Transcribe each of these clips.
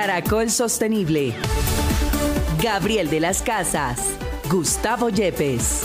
Caracol Sostenible. Gabriel de las Casas, Gustavo Yepes.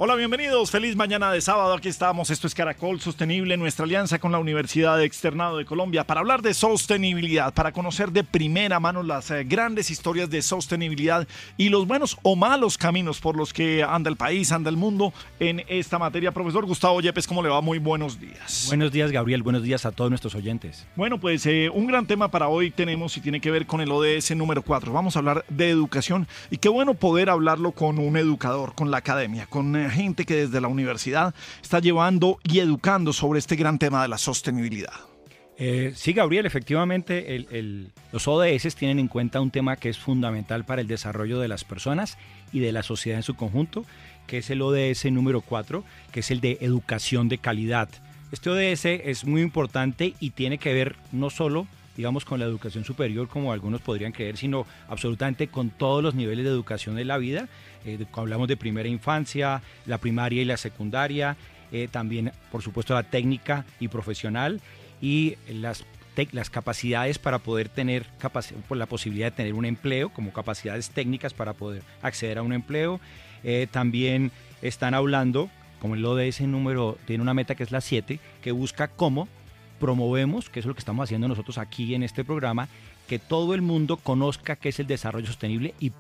Hola, bienvenidos. Feliz mañana de sábado. Aquí estamos. Esto es Caracol Sostenible, nuestra alianza con la Universidad Externado de Colombia para hablar de sostenibilidad, para conocer de primera mano las grandes historias de sostenibilidad y los buenos o malos caminos por los que anda el país, anda el mundo en esta materia. Profesor Gustavo Yepes, ¿cómo le va? Muy buenos días. Buenos días, Gabriel. Buenos días a todos nuestros oyentes. Bueno, pues un gran tema para hoy tenemos y tiene que ver con el ODS número 4. Vamos a hablar de educación y qué bueno poder hablarlo con un educador, con la academia, con gente que desde la universidad está llevando y educando sobre este gran tema de la sostenibilidad. Sí, Gabriel, efectivamente los ODS tienen en cuenta un tema que es fundamental para el desarrollo de las personas y de la sociedad en su conjunto, que es el ODS número 4, que es el de educación de calidad. Este ODS es muy importante y tiene que ver no solo, digamos, con la educación superior, como algunos podrían creer, sino absolutamente con todos los niveles de educación de la vida. Hablamos de primera infancia, la primaria y la secundaria, también, por supuesto, la técnica y profesional y las capacidades para poder tener la posibilidad de tener un empleo, como capacidades técnicas para poder acceder a un empleo. También están hablando, como el ODS tiene una meta que es la 7, que busca cómo promovemos, que es lo que estamos haciendo nosotros aquí en este programa, que todo el mundo conozca qué es el desarrollo sostenible y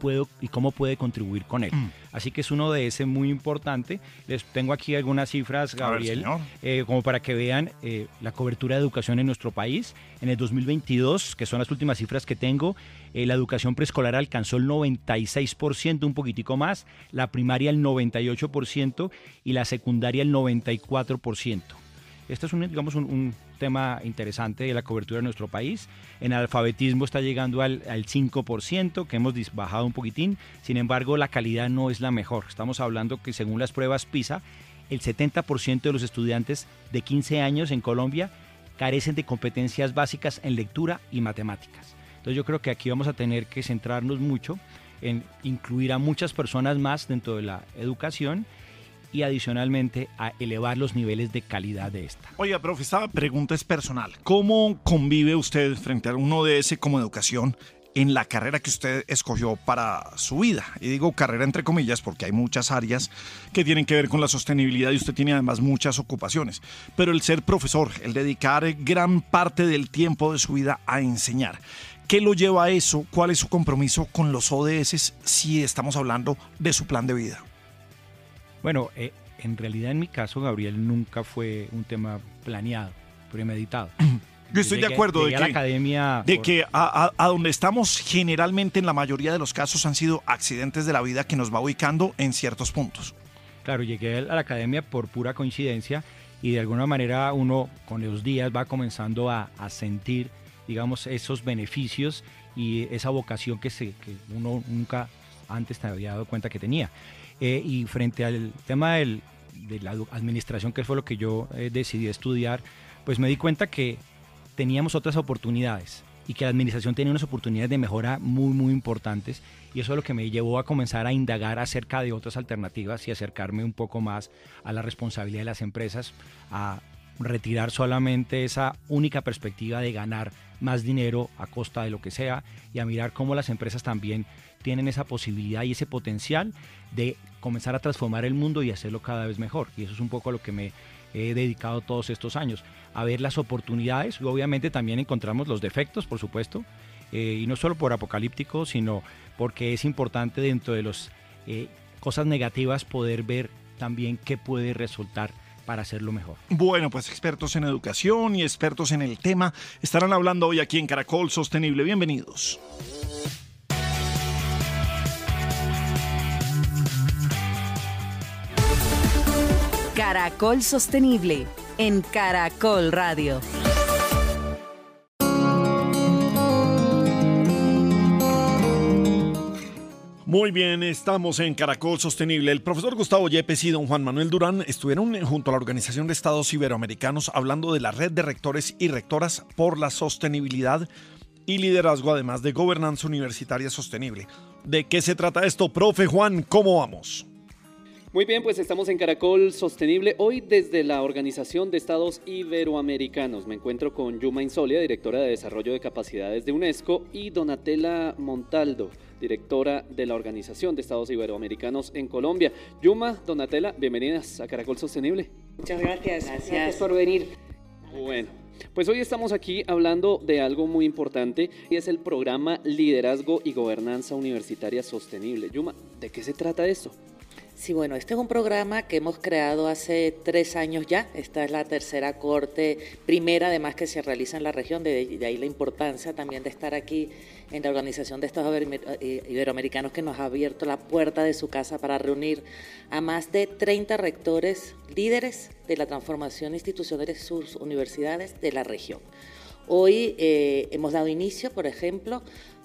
cómo puede contribuir con él. Así que es un ODS muy importante. Les tengo aquí algunas cifras, Gabriel, como para que vean la cobertura de educación en nuestro país. En el 2022, que son las últimas cifras que tengo, la educación preescolar alcanzó el 96%, un poquitico más, la primaria el 98% y la secundaria el 94%. Este es un tema interesante de la cobertura de nuestro país. En alfabetismo está llegando al 5%, que hemos bajado un poquitín. Sin embargo, la calidad no es la mejor. Estamos hablando que según las pruebas PISA, el 70% de los estudiantes de 15 años en Colombia carecen de competencias básicas en lectura y matemáticas. Entonces yo creo que aquí vamos a tener que centrarnos mucho en incluir a muchas personas más dentro de la educación y adicionalmente a elevar los niveles de calidad de esta. Oiga, profe, esta pregunta es personal. ¿Cómo convive usted frente a un ODS como educación en la carrera que usted escogió para su vida? Y digo carrera entre comillas porque hay muchas áreas que tienen que ver con la sostenibilidad y usted tiene además muchas ocupaciones. Pero el ser profesor, el dedicar gran parte del tiempo de su vida a enseñar, ¿qué lo lleva a eso? ¿Cuál es su compromiso con los ODS si estamos hablando de su plan de vida? Bueno, en realidad en mi caso, Gabriel, nunca fue un tema planeado, premeditado. Yo estoy de acuerdo de que a donde estamos generalmente en la mayoría de los casos han sido accidentes de la vida que nos va ubicando en ciertos puntos. Claro, llegué a la academia por pura coincidencia y de alguna manera uno con los días va comenzando a sentir, digamos, esos beneficios y esa vocación que uno nunca antes te había dado cuenta que tenía. Y frente al tema de la administración, que fue lo que yo decidí estudiar, pues me di cuenta que teníamos otras oportunidades y que la administración tenía unas oportunidades de mejora muy, muy importantes, y eso es lo que me llevó a comenzar a indagar acerca de otras alternativas y acercarme un poco más a la responsabilidad de las empresas, a retirar solamente esa única perspectiva de ganar más dinero a costa de lo que sea y a mirar cómo las empresas también tienen esa posibilidad y ese potencial de comenzar a transformar el mundo y hacerlo cada vez mejor. Y eso es un poco a lo que me he dedicado todos estos años, a ver las oportunidades. Y obviamente también encontramos los defectos, por supuesto, y no solo por apocalíptico, sino porque es importante dentro de las cosas negativas poder ver también qué puede resultar para hacerlo mejor. Bueno, pues expertos en educación y expertos en el tema estarán hablando hoy aquí en Caracol Sostenible. Bienvenidos. Caracol Sostenible en Caracol Radio. Muy bien, estamos en Caracol Sostenible. El profesor Gustavo Yepes y don Juan Manuel Durán estuvieron junto a la Organización de Estados Iberoamericanos hablando de la red de rectores y rectoras por la sostenibilidad y liderazgo, además de gobernanza universitaria sostenible. ¿De qué se trata esto, profe Juan? ¿Cómo vamos? Muy bien, pues estamos en Caracol Sostenible, hoy desde la Organización de Estados Iberoamericanos. Me encuentro con Yuma Insolia, directora de Desarrollo de Capacidades de UNESCO, y Donatella Montaldo, directora de la Organización de Estados Iberoamericanos en Colombia. Yuma, Donatella, bienvenidas a Caracol Sostenible. Muchas gracias. Gracias por venir. Bueno, pues hoy estamos aquí hablando de algo muy importante y es el programa Liderazgo y Gobernanza Universitaria Sostenible. Yuma, ¿de qué se trata esto? Sí, bueno, este es un programa que hemos creado hace 3 años ya. Esta es la tercera cohorte, primera además que se realiza en la región, de ahí la importancia también de estar aquí en la Organización de Estados Iberoamericanos, que nos ha abierto la puerta de su casa para reunir a más de 30 rectores líderes de la transformación institucional de sus universidades de la región. Hoy hemos dado inicio, por ejemplo,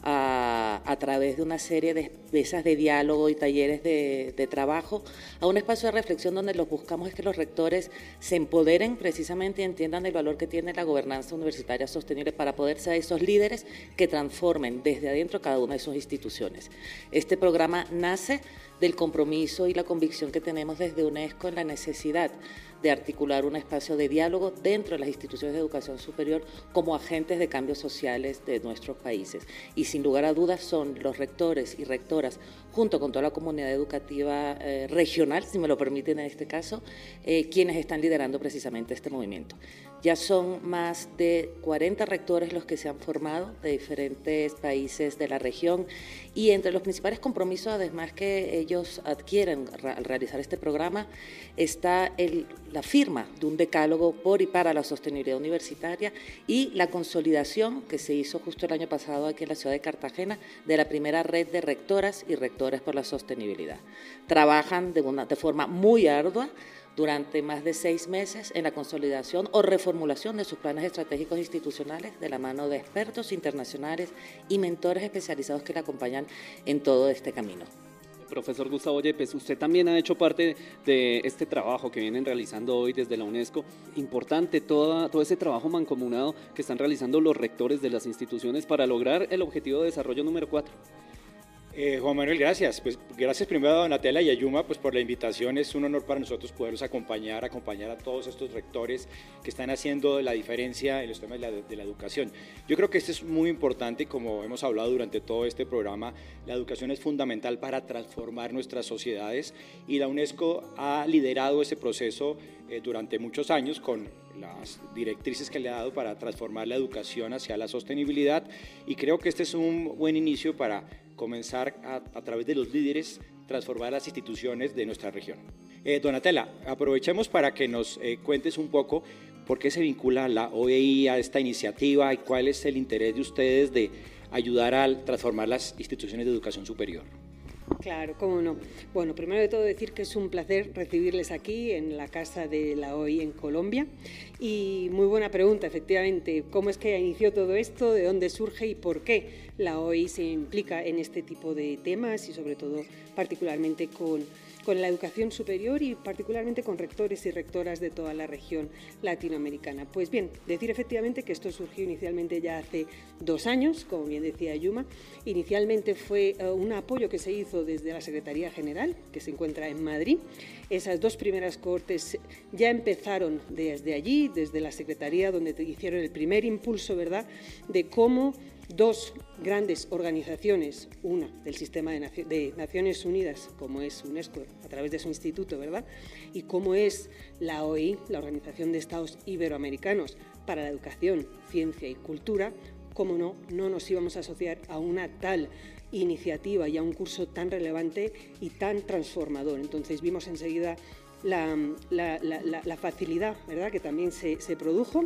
a través de una serie de mesas de diálogo y talleres de trabajo, a un espacio de reflexión donde lo que buscamos es que los rectores se empoderen precisamente y entiendan el valor que tiene la gobernanza universitaria sostenible para poder ser esos líderes que transformen desde adentro cada una de sus instituciones. Este programa nace del compromiso y la convicción que tenemos desde UNESCO en la necesidad de articular un espacio de diálogo dentro de las instituciones de educación superior como agentes de cambios sociales de nuestros países. Y sin lugar a dudas son los rectores y rectoras, junto con toda la comunidad educativa regional, si me lo permiten en este caso, quienes están liderando precisamente este movimiento. Ya son más de 40 rectores los que se han formado de diferentes países de la región, y entre los principales compromisos, además, que ellos adquieren al realizar este programa, está la firma de un decálogo por y para la sostenibilidad universitaria y la consolidación que se hizo justo el año pasado aquí en la ciudad de Cartagena de la primera red de rectoras y rectores por la sostenibilidad. Trabajan de forma muy ardua durante más de 6 meses en la consolidación o reformulación de sus planes estratégicos institucionales de la mano de expertos internacionales y mentores especializados que le acompañan en todo este camino. Profesor Gustavo Yepes, usted también ha hecho parte de este trabajo que vienen realizando hoy desde la UNESCO. Importante todo ese trabajo mancomunado que están realizando los rectores de las instituciones para lograr el objetivo de desarrollo número 4. Juan Manuel, gracias. Pues gracias primero a Donatella y a Yuma pues por la invitación. Es un honor para nosotros poderlos acompañar a todos estos rectores que están haciendo la diferencia en los temas de la educación. Yo creo que esto es muy importante, como hemos hablado durante todo este programa. La educación es fundamental para transformar nuestras sociedades y la UNESCO ha liderado ese proceso durante muchos años con las directrices que le ha dado para transformar la educación hacia la sostenibilidad, y creo que este es un buen inicio para comenzar a través de los líderes transformar las instituciones de nuestra región. Donatella, aprovechemos para que nos cuentes un poco por qué se vincula la OEI a esta iniciativa y cuál es el interés de ustedes de ayudar a transformar las instituciones de educación superior. Claro, cómo no. Bueno, primero de todo decir que es un placer recibirles aquí en la casa de la OEI en Colombia. Y muy buena pregunta, efectivamente, ¿cómo es que inició todo esto? ¿De dónde surge y por qué la OEI se implica en este tipo de temas y sobre todo particularmente con la educación superior y particularmente con rectores y rectoras de toda la región latinoamericana? Pues bien, decir efectivamente que esto surgió inicialmente ya hace 2 años, como bien decía Yuma. Inicialmente fue un apoyo que se hizo desde la Secretaría General, que se encuentra en Madrid. Esas 2 primeras cohortes ya empezaron desde allí, desde la Secretaría, donde hicieron el primer impulso, ¿verdad?, de cómo 2 grandes organizaciones, una del sistema de Naciones Unidas, como es UNESCO, a través de su instituto, ¿verdad?, y como es la OEI, la Organización de Estados Iberoamericanos para la Educación, Ciencia y Cultura, cómo no nos íbamos a asociar a una tal iniciativa y a un curso tan relevante y tan transformador. Entonces vimos enseguida la facilidad, ¿verdad?, que también se produjo.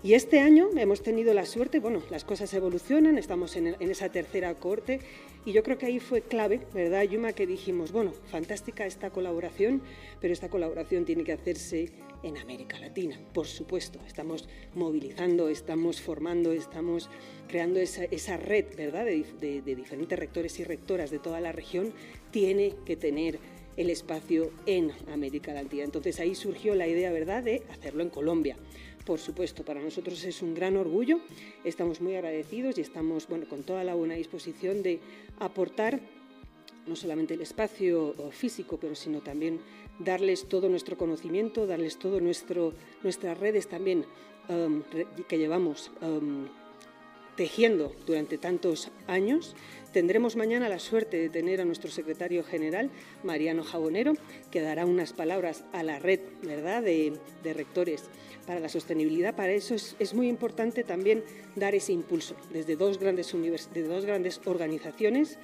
Y este año hemos tenido la suerte, bueno, las cosas evolucionan, estamos en esa tercera cohorte, y yo creo que ahí fue clave, ¿verdad, Yuma?, que dijimos, bueno, fantástica esta colaboración, pero esta colaboración tiene que hacerse en América Latina, por supuesto. Estamos movilizando, estamos formando, estamos creando esa red, ¿verdad?, de diferentes rectores y rectoras de toda la región. Tiene que tener el espacio en América Latina. Entonces ahí surgió la idea, ¿verdad?, de hacerlo en Colombia. Por supuesto, para nosotros es un gran orgullo, estamos muy agradecidos y estamos, bueno, con toda la buena disposición de aportar no solamente el espacio físico, pero sino también darles todo nuestro conocimiento, darles todo nuestras redes también que llevamos tejiendo durante tantos años. Tendremos mañana la suerte de tener a nuestro secretario general, Mariano Jabonero, que dará unas palabras a la red, ¿verdad?, de rectores para la sostenibilidad. Para eso es muy importante también dar ese impulso desde dos grandes organizaciones,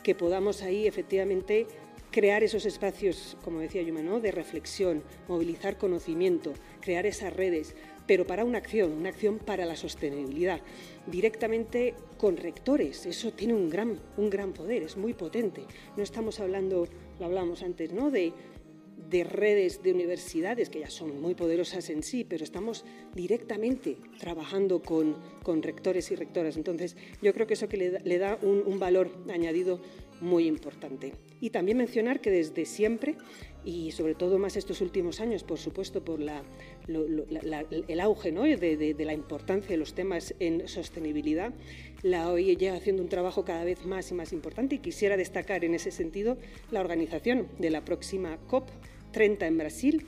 que podamos ahí efectivamente crear esos espacios, como decía Yuma, ¿no?, de reflexión, movilizar conocimiento, crear esas redes, pero para una acción para la sostenibilidad, directamente con rectores. Eso tiene un gran poder, es muy potente. No estamos hablando, lo hablábamos antes, ¿no?, de redes de universidades, que ya son muy poderosas en sí, pero estamos directamente trabajando con rectores y rectoras. Entonces, yo creo que eso que le da un valor añadido muy importante. Y también mencionar que desde siempre, y sobre todo más estos últimos años, por supuesto, por el auge, ¿no?, de la importancia de los temas en sostenibilidad, la OI lleva haciendo un trabajo cada vez más y más importante, y quisiera destacar en ese sentido la organización de la próxima COP30 en Brasil.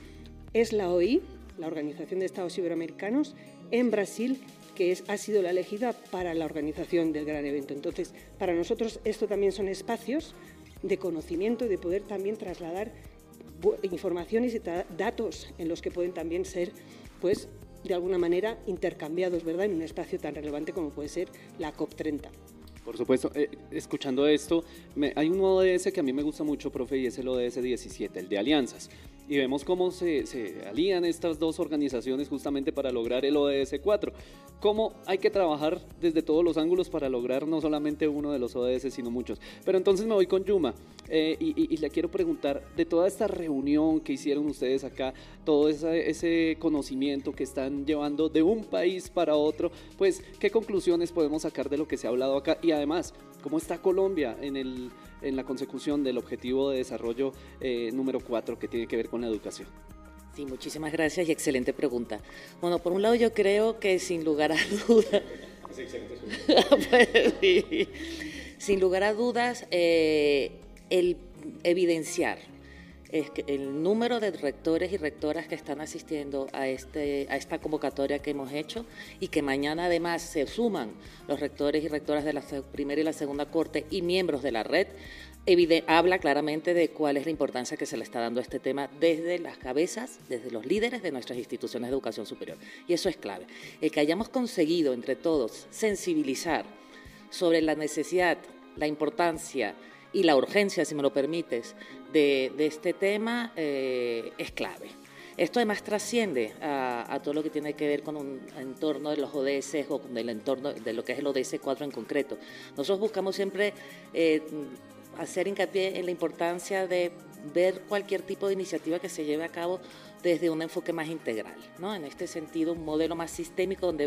Es la OI, la Organización de Estados Iberoamericanos, en Brasil, que ha sido la elegida para la organización del gran evento. Entonces, para nosotros esto también son espacios de conocimiento y de poder también trasladar informaciones y datos en los que pueden también ser, pues, de alguna manera intercambiados, ¿verdad?, en un espacio tan relevante como puede ser la COP30. Por supuesto, escuchando esto, hay un ODS que a mí me gusta mucho, profe, y es el ODS 17, el de alianzas. Y vemos cómo se alían estas dos organizaciones justamente para lograr el ODS 4. Cómo hay que trabajar desde todos los ángulos para lograr no solamente uno de los ODS, sino muchos. Pero entonces me voy con Yuma y le quiero preguntar, de toda esta reunión que hicieron ustedes acá, todo ese conocimiento que están llevando de un país para otro, pues, ¿qué conclusiones podemos sacar de lo que se ha hablado acá? Y además, ¿cómo está Colombia en la consecución del objetivo de desarrollo número 4, que tiene que ver con la educación? Sí, muchísimas gracias y excelente pregunta. Bueno, por un lado yo creo que sin lugar a dudas, pues, sí, sin lugar a dudas, el evidenciar el número de rectores y rectoras que están asistiendo a esta convocatoria que hemos hecho, y que mañana además se suman los rectores y rectoras de la primera y la segunda corte y miembros de la red, habla claramente de cuál es la importancia que se le está dando a este tema desde las cabezas, desde los líderes de nuestras instituciones de educación superior. Y eso es clave. El que hayamos conseguido entre todos sensibilizar sobre la necesidad, la importancia y la urgencia, si me lo permites, de este tema es clave. Esto además trasciende a todo lo que tiene que ver con un entorno de los ODS o con el entorno de lo que es el ODS 4 en concreto. Nosotros buscamos siempre hacer hincapié en la importancia de ver cualquier tipo de iniciativa que se lleve a cabo desde un enfoque más integral, ¿no? En este sentido, un modelo más sistémico donde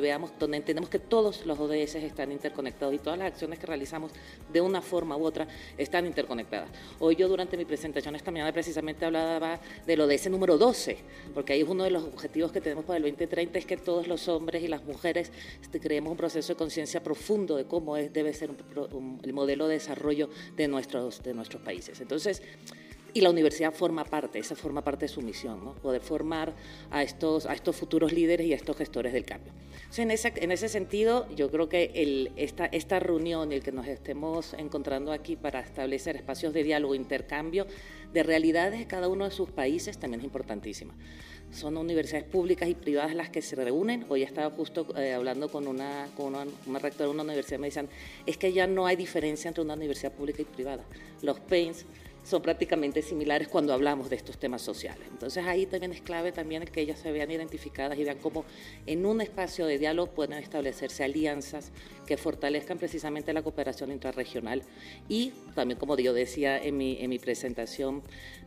entendemos que todos los ODS están interconectados y todas las acciones que realizamos de una forma u otra están interconectadas. Hoy yo durante mi presentación esta mañana precisamente hablaba del ODS número 12, porque ahí es uno de los objetivos que tenemos para el 2030, es que todos los hombres y las mujeres creemos un proceso de conciencia profundo de cómo debe ser el modelo de desarrollo de nuestros países. Entonces, y la universidad forma parte de su misión, ¿no? Poder formar a estos futuros líderes y a estos gestores del cambio. Entonces, en ese sentido, yo creo que esta reunión y el que nos estemos encontrando aquí para establecer espacios de diálogo e intercambio de realidades de cada uno de sus países también es importantísima. Son universidades públicas y privadas las que se reúnen. Hoy estaba justo hablando con una rectora de una universidad, me decían, es que ya no hay diferencia entre una universidad pública y privada. Los pains son prácticamente similares cuando hablamos de estos temas sociales. Entonces ahí también es clave también que ellas se vean identificadas y vean cómo en un espacio de diálogo pueden establecerse alianzas que fortalezcan precisamente la cooperación intrarregional y también, como yo decía en mi presentación,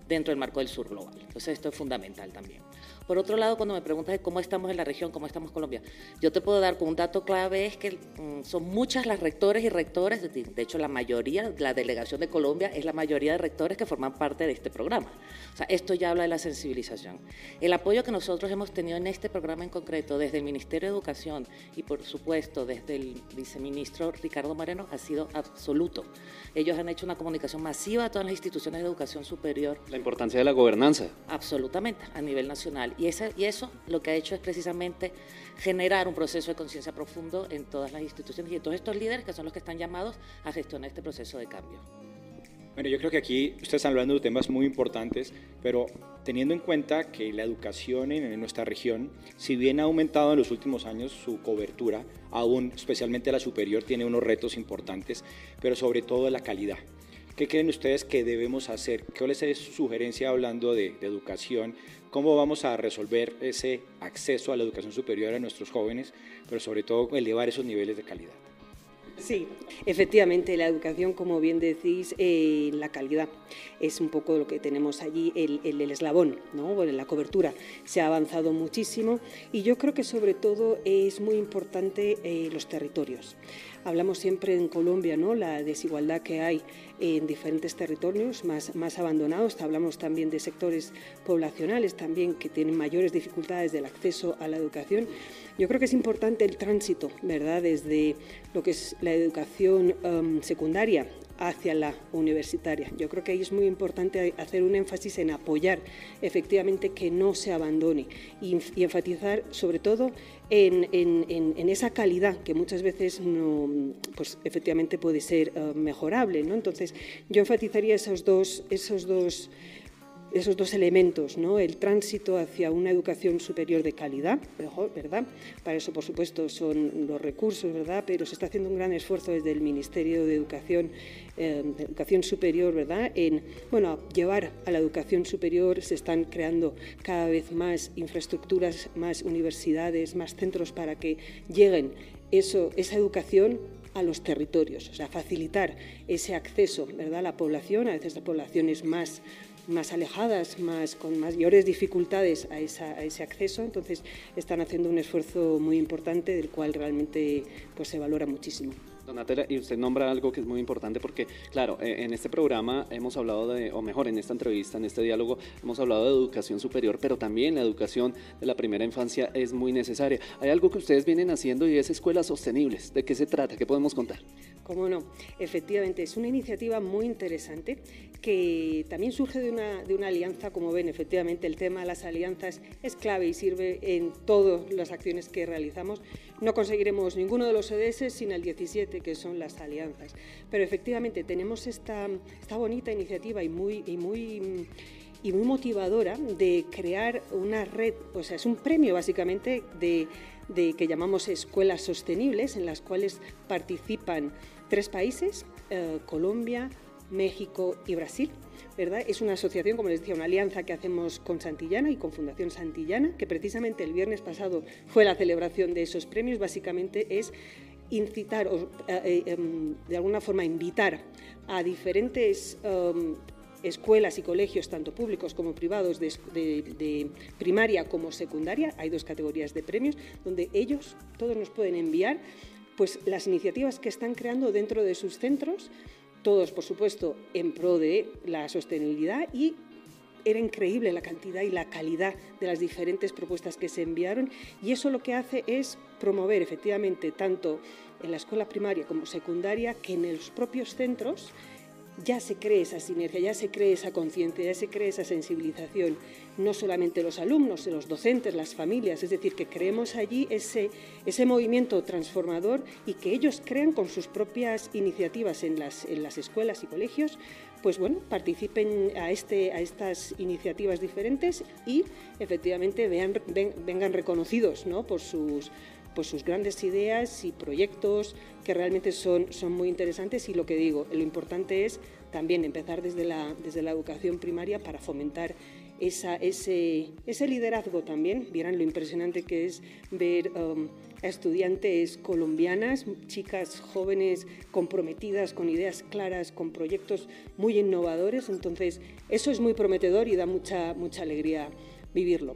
dentro del marco del Sur Global. Entonces esto es fundamental también. Por otro lado, cuando me preguntas de cómo estamos en la región, cómo estamos en Colombia, yo te puedo dar con un dato clave, es que son muchas las rectores y rectores, de hecho la mayoría, la delegación de Colombia es la mayoría de rectores que forman parte de este programa. O sea, esto ya habla de la sensibilización. El apoyo que nosotros hemos tenido en este programa en concreto, desde el Ministerio de Educación y por supuesto desde el viceministro Ricardo Moreno, ha sido absoluto. Ellos han hecho una comunicación masiva a todas las instituciones de educación superior. La importancia de la gobernanza. Absolutamente, a nivel nacional. Y eso lo que ha hecho es precisamente generar un proceso de conciencia profundo en todas las instituciones y en todos estos líderes que son los que están llamados a gestionar este proceso de cambio. Bueno, yo creo que aquí ustedes están hablando de temas muy importantes, pero teniendo en cuenta que la educación en nuestra región, si bien ha aumentado en los últimos años su cobertura, aún especialmente la superior tiene unos retos importantes, pero sobre todo la calidad. ¿Qué creen ustedes que debemos hacer? ¿Cuál es su sugerencia hablando de educación? ¿Cómo vamos a resolver ese acceso a la educación superior a nuestros jóvenes, pero sobre todo elevar esos niveles de calidad? Sí, efectivamente, la educación, como bien decís, la calidad es un poco lo que tenemos allí, el eslabón, ¿no? Bueno, la cobertura se ha avanzado muchísimo y yo creo que sobre todo es muy importante los territorios. Hablamos siempre en Colombia, ¿no?, la desigualdad que hay en diferentes territorios más abandonados. Hablamos también de sectores poblacionales también que tienen mayores dificultades del acceso a la educación. Yo creo que es importante el tránsito, ¿verdad?, desde lo que es la educación secundaria hacia la universitaria. Yo creo que ahí es muy importante hacer un énfasis en apoyar efectivamente que no se abandone y enfatizar sobre todo en esa calidad que muchas veces no, pues efectivamente puede ser mejorable, ¿no? Entonces yo enfatizaría esos dos elementos, ¿no? El tránsito hacia una educación superior de calidad, mejor, ¿verdad? Para eso, por supuesto, son los recursos, ¿verdad? Pero se está haciendo un gran esfuerzo desde el Ministerio de Educación Superior, ¿verdad? En, bueno, llevar a la educación superior, se están creando cada vez más infraestructuras, más universidades, más centros para que lleguen esa educación a los territorios, o sea, facilitar ese acceso, ¿verdad?, a la población, a veces la población es más alejadas, con mayores dificultades a ese acceso, entonces están haciendo un esfuerzo muy importante del cual realmente pues, se valora muchísimo. Donatella, y usted nombra algo que es muy importante porque, claro, en este programa hemos hablado en esta entrevista, en este diálogo, hemos hablado de educación superior, pero también la educación de la primera infancia es muy necesaria. Hay algo que ustedes vienen haciendo y es escuelas sostenibles. ¿De qué se trata? ¿Qué podemos contar? Cómo no, efectivamente, es una iniciativa muy interesante que también surge de una alianza. Como ven, efectivamente el tema de las alianzas es clave y sirve en todas las acciones que realizamos. No conseguiremos ninguno de los ODS sin el 17, que son las alianzas. Pero efectivamente tenemos esta bonita iniciativa y muy motivadora de crear una red, o sea, es un premio básicamente de que llamamos escuelas sostenibles, en las cuales participan 3 países, Colombia, México y Brasil, ¿verdad? Es una asociación, como les decía, una alianza que hacemos con Santillana y con Fundación Santillana, que precisamente el viernes pasado fue la celebración de esos premios. Básicamente es incitar o de alguna forma invitar a diferentes escuelas y colegios, tanto públicos como privados, de primaria como secundaria. Hay 2 categorías de premios donde ellos todos nos pueden enviar pues las iniciativas que están creando dentro de sus centros, todos por supuesto en pro de la sostenibilidad, y era increíble la cantidad y la calidad de las diferentes propuestas que se enviaron, y eso lo que hace es promover efectivamente tanto en la escuela primaria como secundaria que en los propios centros ya se cree esa sinergia, ya se cree esa conciencia, ya se cree esa sensibilización, no solamente los alumnos, los docentes, las familias, es decir, que creemos allí ese movimiento transformador y que ellos crean con sus propias iniciativas en las escuelas y colegios, pues bueno, participen a estas iniciativas diferentes y efectivamente vengan reconocidos, ¿no?, por sus grandes ideas y proyectos que realmente son muy interesantes. Y lo que digo, lo importante es también empezar desde la educación primaria para fomentar ese liderazgo también. Vieran lo impresionante que es ver a estudiantes colombianas, chicas jóvenes comprometidas, con ideas claras, con proyectos muy innovadores. Entonces, eso es muy prometedor y da mucha alegría vivirlo.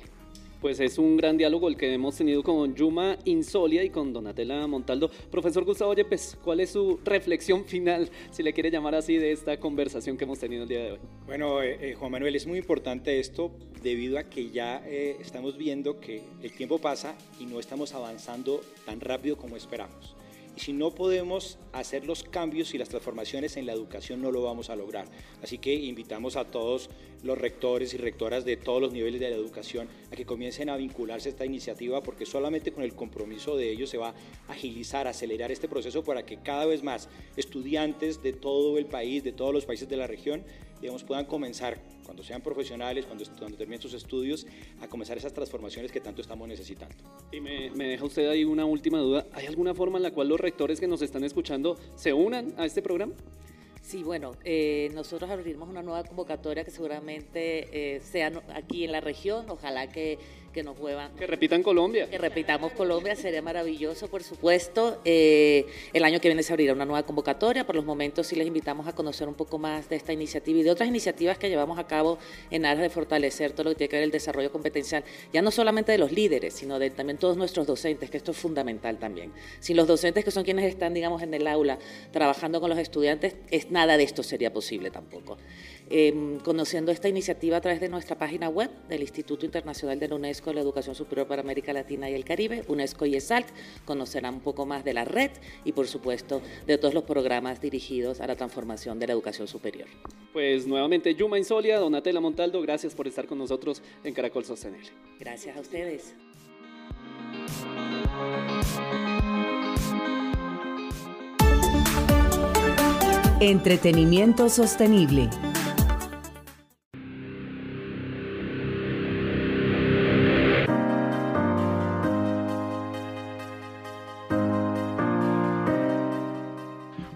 Pues es un gran diálogo el que hemos tenido con Yuma Insolia y con Donatella Montaldo. Profesor Gustavo Yepes, ¿cuál es su reflexión final, si le quiere llamar así, de esta conversación que hemos tenido el día de hoy? Bueno, Juan Manuel, es muy importante esto debido a que ya estamos viendo que el tiempo pasa y no estamos avanzando tan rápido como esperamos. Y si no podemos hacer los cambios y las transformaciones en la educación, no lo vamos a lograr. Así que invitamos a todos los rectores y rectoras de todos los niveles de la educación a que comiencen a vincularse a esta iniciativa, porque solamente con el compromiso de ellos se va a agilizar, acelerar este proceso para que cada vez más estudiantes de todo el país, de todos los países de la región, digamos, puedan comenzar, cuando sean profesionales, cuando terminen sus estudios, a comenzar esas transformaciones que tanto estamos necesitando. Y me deja usted ahí una última duda. ¿Hay alguna forma en la cual los rectores que nos están escuchando se unan a este programa? Sí, bueno, nosotros abriremos una nueva convocatoria que seguramente sea aquí en la región, ojalá que nos muevan. Que repitan Colombia. Que repitamos Colombia, sería maravilloso, por supuesto. El año que viene se abrirá una nueva convocatoria. Por los momentos sí les invitamos a conocer un poco más de esta iniciativa y de otras iniciativas que llevamos a cabo en aras de fortalecer todo lo que tiene que ver el desarrollo competencial, ya no solamente de los líderes, sino de también todos nuestros docentes, que esto es fundamental también. Sin los docentes, que son quienes están, digamos, en el aula trabajando con los estudiantes, nada de esto sería posible tampoco. Conociendo esta iniciativa a través de nuestra página web del Instituto Internacional de la UNESCO de la Educación Superior para América Latina y el Caribe, UNESCO y ESALC, conocerán un poco más de la red y, por supuesto, de todos los programas dirigidos a la transformación de la educación superior. Pues nuevamente, Yuma Insolia, Donatella Montaldo, gracias por estar con nosotros en Caracol Sostenible. Gracias a ustedes. Entretenimiento sostenible.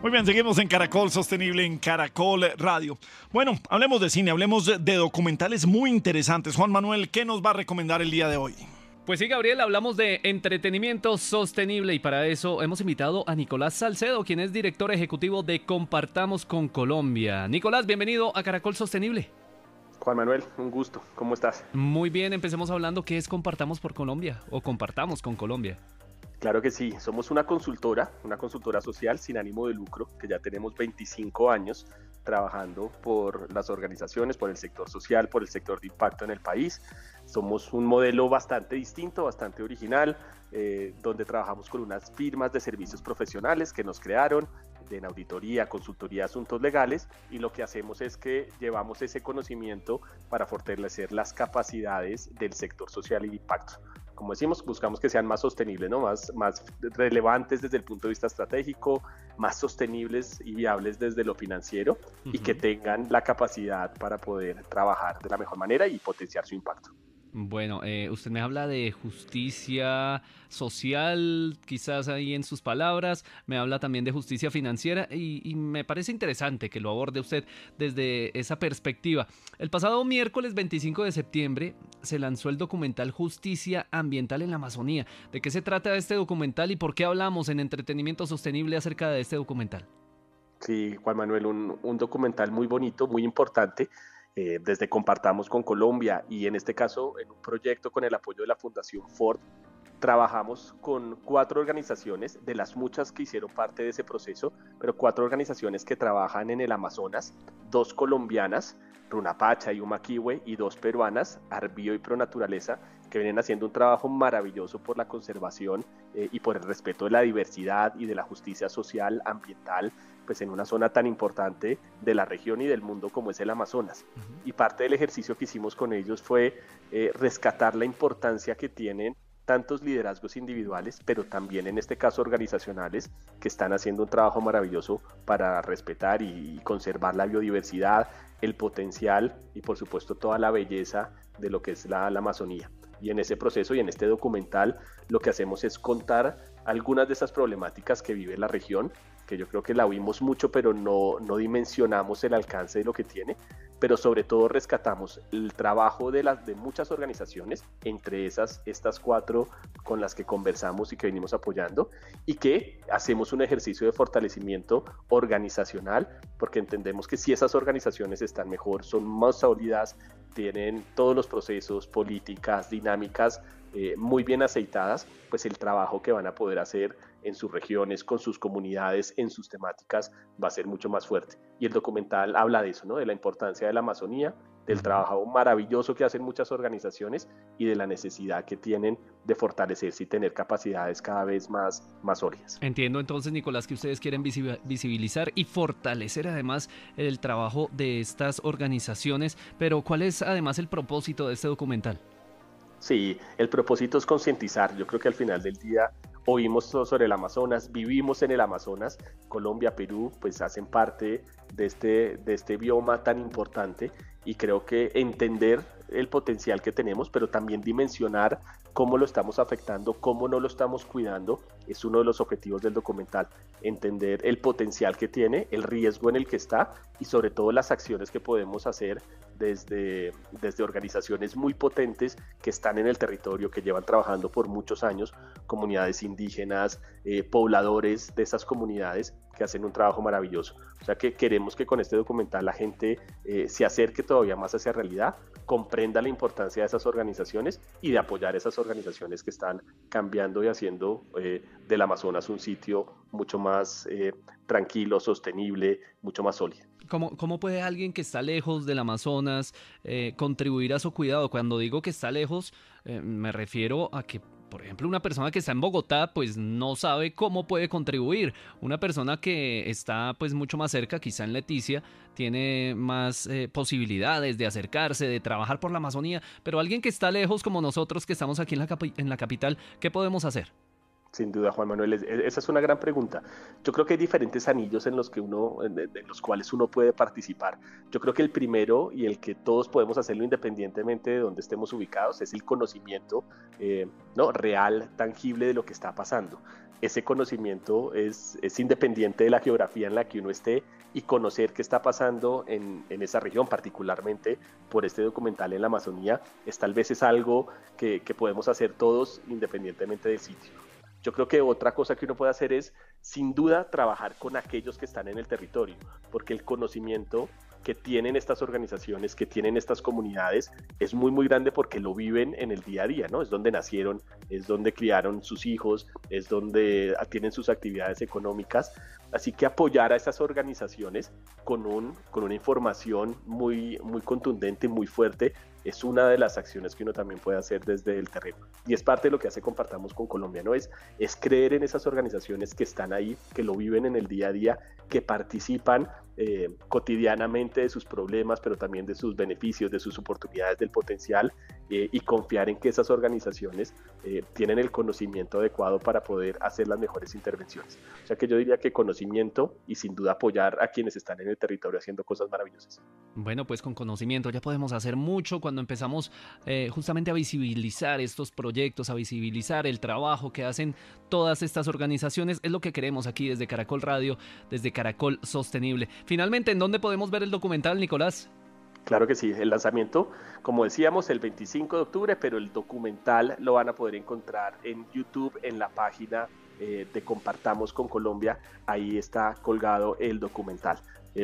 Muy bien, seguimos en Caracol Sostenible, en Caracol Radio. Bueno, hablemos de cine, hablemos de documentales muy interesantes. Juan Manuel, ¿qué nos va a recomendar el día de hoy? Pues sí, Gabriel, hablamos de entretenimiento sostenible y para eso hemos invitado a Nicolás Salcedo, quien es director ejecutivo de Compartamos con Colombia. Nicolás, bienvenido a Caracol Sostenible. Juan Manuel, un gusto. ¿Cómo estás? Muy bien, empecemos hablando qué es Compartamos por Colombia o Compartamos con Colombia. Claro que sí, somos una consultora social sin ánimo de lucro, que ya tenemos 25 años trabajando por las organizaciones, por el sector social, por el sector de impacto en el país. Somos un modelo bastante distinto, bastante original, donde trabajamos con unas firmas de servicios profesionales que nos crearon, en auditoría, consultoría, asuntos legales, y lo que hacemos es que llevamos ese conocimiento para fortalecer las capacidades del sector social y de impacto. Como decimos, buscamos que sean más sostenibles, ¿no? más relevantes desde el punto de vista estratégico, más sostenibles y viables desde lo financiero, y que tengan la capacidad para poder trabajar de la mejor manera y potenciar su impacto. Bueno, usted me habla de justicia social, quizás ahí en sus palabras, me habla también de justicia financiera y me parece interesante que lo aborde usted desde esa perspectiva. El pasado miércoles 25 de septiembre se lanzó el documental Justicia Ambiental en la Amazonía. ¿De qué se trata este documental y por qué hablamos en Entretenimiento Sostenible acerca de este documental? Sí, Juan Manuel, un documental muy bonito, muy importante. Desde Compartamos con Colombia y en este caso en un proyecto con el apoyo de la Fundación Ford, trabajamos con 4 organizaciones, de las muchas que hicieron parte de ese proceso, pero 4 organizaciones que trabajan en el Amazonas, 2 colombianas, Runapacha y Umaquiwe, y 2 peruanas, Arbío y Pronaturaleza, que vienen haciendo un trabajo maravilloso por la conservación y por el respeto de la diversidad y de la justicia social, ambiental, pues en una zona tan importante de la región y del mundo como es el Amazonas. Y parte del ejercicio que hicimos con ellos fue rescatar la importancia que tienen tantos liderazgos individuales, pero también en este caso organizacionales, que están haciendo un trabajo maravilloso para respetar y conservar la biodiversidad, el potencial y por supuesto toda la belleza de lo que es la Amazonía. Y en ese proceso y en este documental lo que hacemos es contar algunas de esas problemáticas que vive la región, que yo creo que la oímos mucho, pero no dimensionamos el alcance de lo que tiene. pero sobre todo rescatamos el trabajo de muchas organizaciones, entre estas 4 con las que conversamos y que venimos apoyando, y que hacemos un ejercicio de fortalecimiento organizacional, porque entendemos que si esas organizaciones están mejor, son más sólidas, tienen todos los procesos, políticas, dinámicas muy bien aceitadas, pues el trabajo que van a poder hacer en sus regiones, con sus comunidades, en sus temáticas, va a ser mucho más fuerte. Y el documental habla de eso, ¿no? De la importancia de la Amazonía, del trabajo maravilloso que hacen muchas organizaciones y de la necesidad que tienen de fortalecerse y tener capacidades cada vez más sólidas. Entiendo entonces, Nicolás, que ustedes quieren visibilizar y fortalecer además el trabajo de estas organizaciones, pero ¿cuál es además el propósito de este documental? Sí, el propósito es concientizar. Yo creo que al final del día oímos sobre el Amazonas, vivimos en el Amazonas, Colombia, Perú, pues hacen parte de este bioma tan importante, y creo que entender el potencial que tenemos, pero también dimensionar cómo lo estamos afectando, cómo no lo estamos cuidando, es uno de los objetivos del documental. Entender el potencial que tiene, el riesgo en el que está y sobre todo las acciones que podemos hacer desde organizaciones muy potentes que están en el territorio, que llevan trabajando por muchos años, comunidades indígenas, pobladores de esas comunidades que hacen un trabajo maravilloso. O sea que queremos que con este documental la gente se acerque todavía más hacia la realidad, comprenda la importancia de esas organizaciones y de apoyar esas organizaciones que están cambiando y haciendo del Amazonas un sitio mucho más tranquilo, sostenible, mucho más sólido. ¿Cómo puede alguien que está lejos del Amazonas contribuir a su cuidado? Cuando digo que está lejos, me refiero a que, por ejemplo, una persona que está en Bogotá pues no sabe cómo puede contribuir. Una persona que está pues mucho más cerca, quizá en Leticia, tiene más posibilidades de acercarse, de trabajar por la Amazonía, pero alguien que está lejos como nosotros que estamos aquí en la capital, ¿qué podemos hacer? Sin duda, Juan Manuel, esa es una gran pregunta. Yo creo que hay diferentes anillos en los cuales uno puede participar. Yo creo que el primero y el que todos podemos hacerlo independientemente de donde estemos ubicados es el conocimiento real, tangible de lo que está pasando. Ese conocimiento es independiente de la geografía en la que uno esté, y conocer qué está pasando en esa región, particularmente por este documental en la Amazonía, tal vez es algo que podemos hacer todos independientemente del sitio. Yo creo que otra cosa que uno puede hacer es, sin duda, trabajar con aquellos que están en el territorio, porque el conocimiento que tienen estas organizaciones, que tienen estas comunidades, es muy, muy grande porque lo viven en el día a día, ¿no? Es donde nacieron, es donde criaron sus hijos, es donde tienen sus actividades económicas. Así que apoyar a estas organizaciones con una información muy, muy contundente, muy fuerte, es una de las acciones que uno también puede hacer desde el terreno. Y es parte de lo que hace Compartamos con Colombia, ¿no? Es creer en esas organizaciones que están ahí, que lo viven en el día a día, que participan cotidianamente de sus problemas, pero también de sus beneficios, de sus oportunidades, del potencial, y confiar en que esas organizaciones tienen el conocimiento adecuado para poder hacer las mejores intervenciones. O sea que yo diría que conocimiento y sin duda apoyar a quienes están en el territorio haciendo cosas maravillosas. Bueno, pues con conocimiento ya podemos hacer mucho cuando empezamos justamente a visibilizar estos proyectos, a visibilizar el trabajo que hacen todas estas organizaciones. Es lo que queremos aquí desde Caracol Radio, desde Caracol Sostenible. Finalmente, ¿en dónde podemos ver el documental, Nicolás? Claro que sí, el lanzamiento, como decíamos, el 25 de octubre, pero el documental lo van a poder encontrar en YouTube, en la página de Compartamos con Colombia. Ahí está colgado el documental.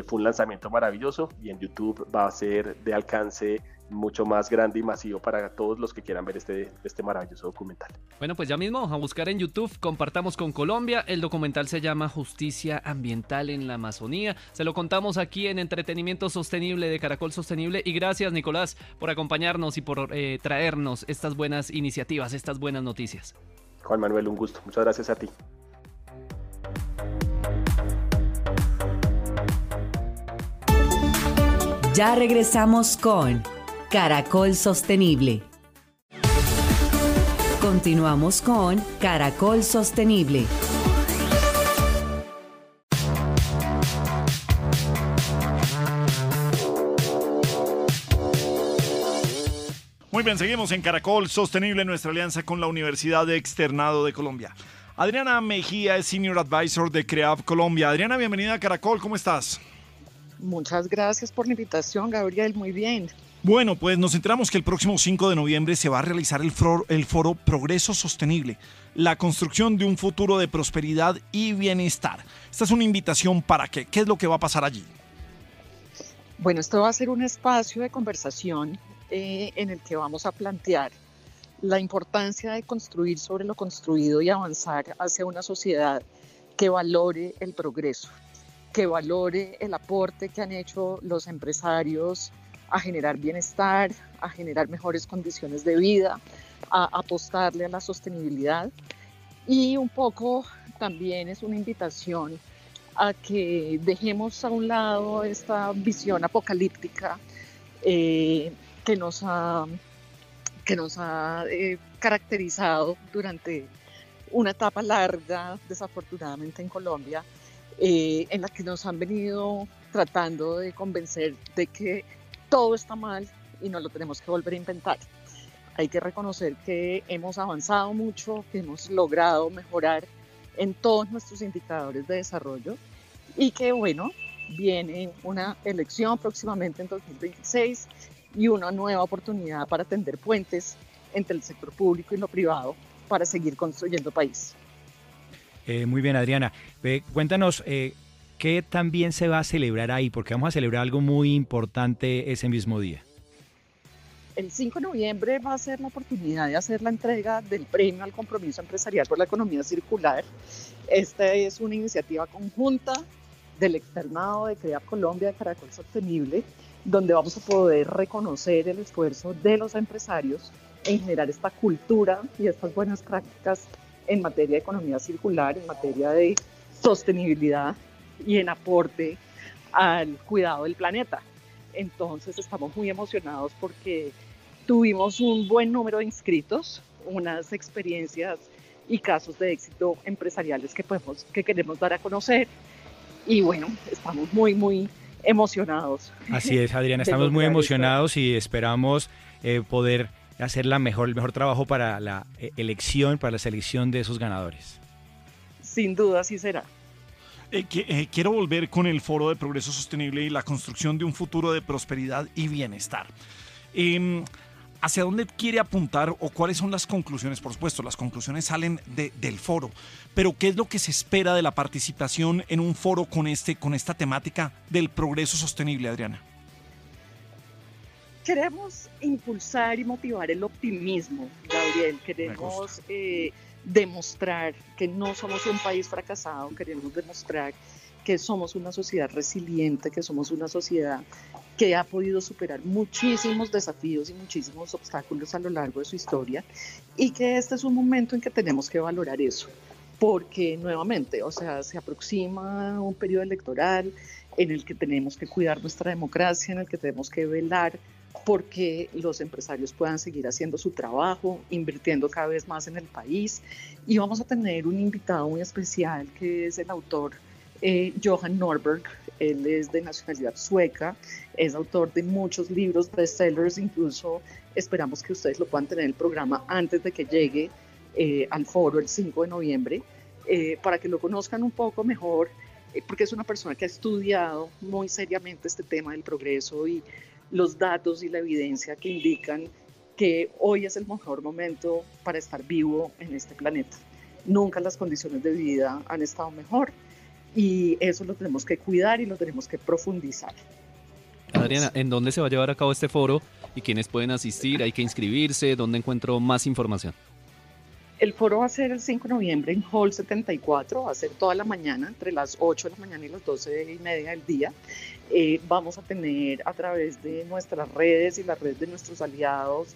Fue un lanzamiento maravilloso y en YouTube va a ser de alcance mucho más grande y masivo para todos los que quieran ver este maravilloso documental. Bueno, pues ya mismo a buscar en YouTube Compartamos con Colombia. El documental se llama Justicia Ambiental en la Amazonía. Se lo contamos aquí en Entretenimiento Sostenible de Caracol Sostenible. Y gracias, Nicolás, por acompañarnos y por traernos estas buenas iniciativas, estas buenas noticias. Juan Manuel, un gusto. Muchas gracias a ti. Ya regresamos con Caracol Sostenible. Continuamos con Caracol Sostenible. Muy bien, seguimos en Caracol Sostenible, nuestra alianza con la Universidad de Externado de Colombia. Adriana Mejía es Senior Advisor de CREAV Colombia. Adriana, bienvenida a Caracol, ¿cómo estás? Muchas gracias por la invitación, Gabriel, muy bien. Bueno, pues nos enteramos que el próximo 5 de noviembre se va a realizar el foro Progreso Sostenible, la construcción de un futuro de prosperidad y bienestar. Esta es una invitación para qué es lo que va a pasar allí. Bueno, esto va a ser un espacio de conversación en el que vamos a plantear la importancia de construir sobre lo construido y avanzar hacia una sociedad que valore el progreso, que valore el aporte que han hecho los empresarios a generar bienestar, a generar mejores condiciones de vida, a apostarle a la sostenibilidad. Y un poco también es una invitación a que dejemos a un lado esta visión apocalíptica que nos ha caracterizado durante una etapa larga, desafortunadamente en Colombia, en la que nos han venido tratando de convencer de que todo está mal y no lo tenemos que volver a inventar. Hay que reconocer que hemos avanzado mucho, que hemos logrado mejorar en todos nuestros indicadores de desarrollo y que, bueno, viene una elección próximamente en 2026 y una nueva oportunidad para tender puentes entre el sector público y lo privado para seguir construyendo país. Muy bien, Adriana. Cuéntanos qué también se va a celebrar ahí, porque vamos a celebrar algo muy importante ese mismo día. El 5 de noviembre va a ser la oportunidad de hacer la entrega del Premio al Compromiso Empresarial por la Economía Circular. Esta es una iniciativa conjunta del Externado de CREA Colombia de Caracol Sostenible, donde vamos a poder reconocer el esfuerzo de los empresarios en generar esta cultura y estas buenas prácticas en materia de economía circular, en materia de sostenibilidad y en aporte al cuidado del planeta. Entonces estamos muy emocionados porque tuvimos un buen número de inscritos, unas experiencias y casos de éxito empresariales que queremos dar a conocer y bueno, estamos muy emocionados. Así es, Adriana, estamos muy emocionados y esperamos poder hacer el mejor trabajo para la elección, para la selección de esos ganadores. Sin duda, así será. Quiero volver con el Foro de Progreso Sostenible y la construcción de un futuro de prosperidad y bienestar. ¿Hacia dónde quiere apuntar o cuáles son las conclusiones? Por supuesto, las conclusiones salen del foro, pero ¿qué es lo que se espera de la participación en un foro con esta temática del progreso sostenible, Adriana? Queremos impulsar y motivar el optimismo, Gabriel. Queremos demostrar que no somos un país fracasado, queremos demostrar que somos una sociedad resiliente, que somos una sociedad que ha podido superar muchísimos desafíos y muchísimos obstáculos a lo largo de su historia y que este es un momento en que tenemos que valorar eso, porque nuevamente, se aproxima un periodo electoral en el que tenemos que cuidar nuestra democracia, en el que tenemos que velar porque los empresarios puedan seguir haciendo su trabajo, invirtiendo cada vez más en el país. Y vamos a tener un invitado muy especial que es el autor Johan Norberg. Él es de nacionalidad sueca, es autor de muchos libros bestsellers, incluso esperamos que ustedes lo puedan tener en el programa antes de que llegue al foro el 5 de noviembre, para que lo conozcan un poco mejor, porque es una persona que ha estudiado muy seriamente este tema del progreso y los datos y la evidencia que indican que hoy es el mejor momento para estar vivo en este planeta. Nunca las condiciones de vida han estado mejor y eso lo tenemos que cuidar y lo tenemos que profundizar. Adriana, ¿en dónde se va a llevar a cabo este foro y quiénes pueden asistir? ¿Hay que inscribirse? ¿Dónde encuentro más información? El foro va a ser el 5 de noviembre en Hall 74, va a ser toda la mañana, entre las 8 de la mañana y las 12:30 del día. Vamos a tener a través de nuestras redes y la red de nuestros aliados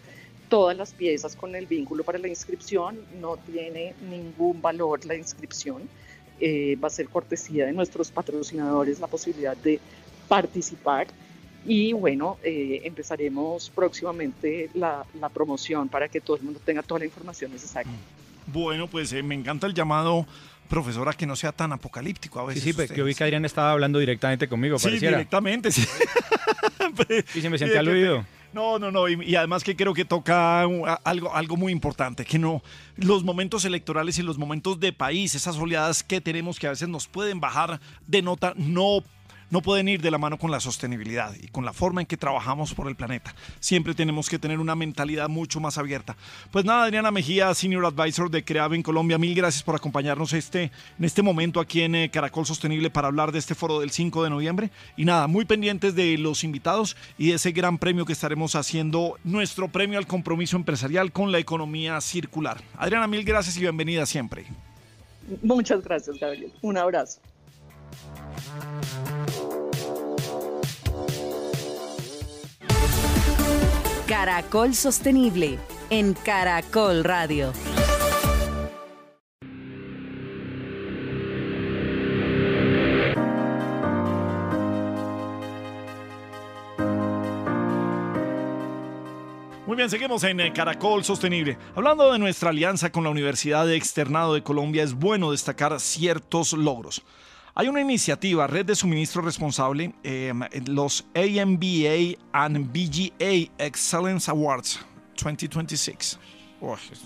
todas las piezas con el vínculo para la inscripción. No tiene ningún valor la inscripción. Va a ser cortesía de nuestros patrocinadores la posibilidad de participar. Y bueno, empezaremos próximamente la promoción para que todo el mundo tenga toda la información necesaria. Bueno, pues me encanta el llamado, profesora, que no sea tan apocalíptico a veces. Sí, yo vi que Adriana estaba hablando directamente conmigo, pareciera. Sí, directamente, sí. Y se me sentía aludido. No, y además que creo que toca algo muy importante, que no, los momentos electorales y los momentos de país, esas oleadas que tenemos que a veces nos pueden bajar de nota, no no pueden ir de la mano con la sostenibilidad y con la forma en que trabajamos por el planeta. Siempre tenemos que tener una mentalidad mucho más abierta. Pues nada, Adriana Mejía, Senior Advisor de CREAVE en Colombia, mil gracias por acompañarnos en este momento aquí en Caracol Sostenible para hablar de este foro del 5 de noviembre. Y nada, muy pendientes de los invitados y de ese gran premio que estaremos haciendo, nuestro premio al compromiso empresarial con la economía circular. Adriana, mil gracias y bienvenida siempre. Muchas gracias, Gabriel. Un abrazo. Caracol Sostenible en Caracol Radio. Muy bien, seguimos en Caracol Sostenible. Hablando de nuestra alianza con la Universidad de Externado de Colombia, es bueno destacar ciertos logros. Hay una iniciativa, Red de Suministro Responsable, los AMBA and BGA Excellence Awards 2026.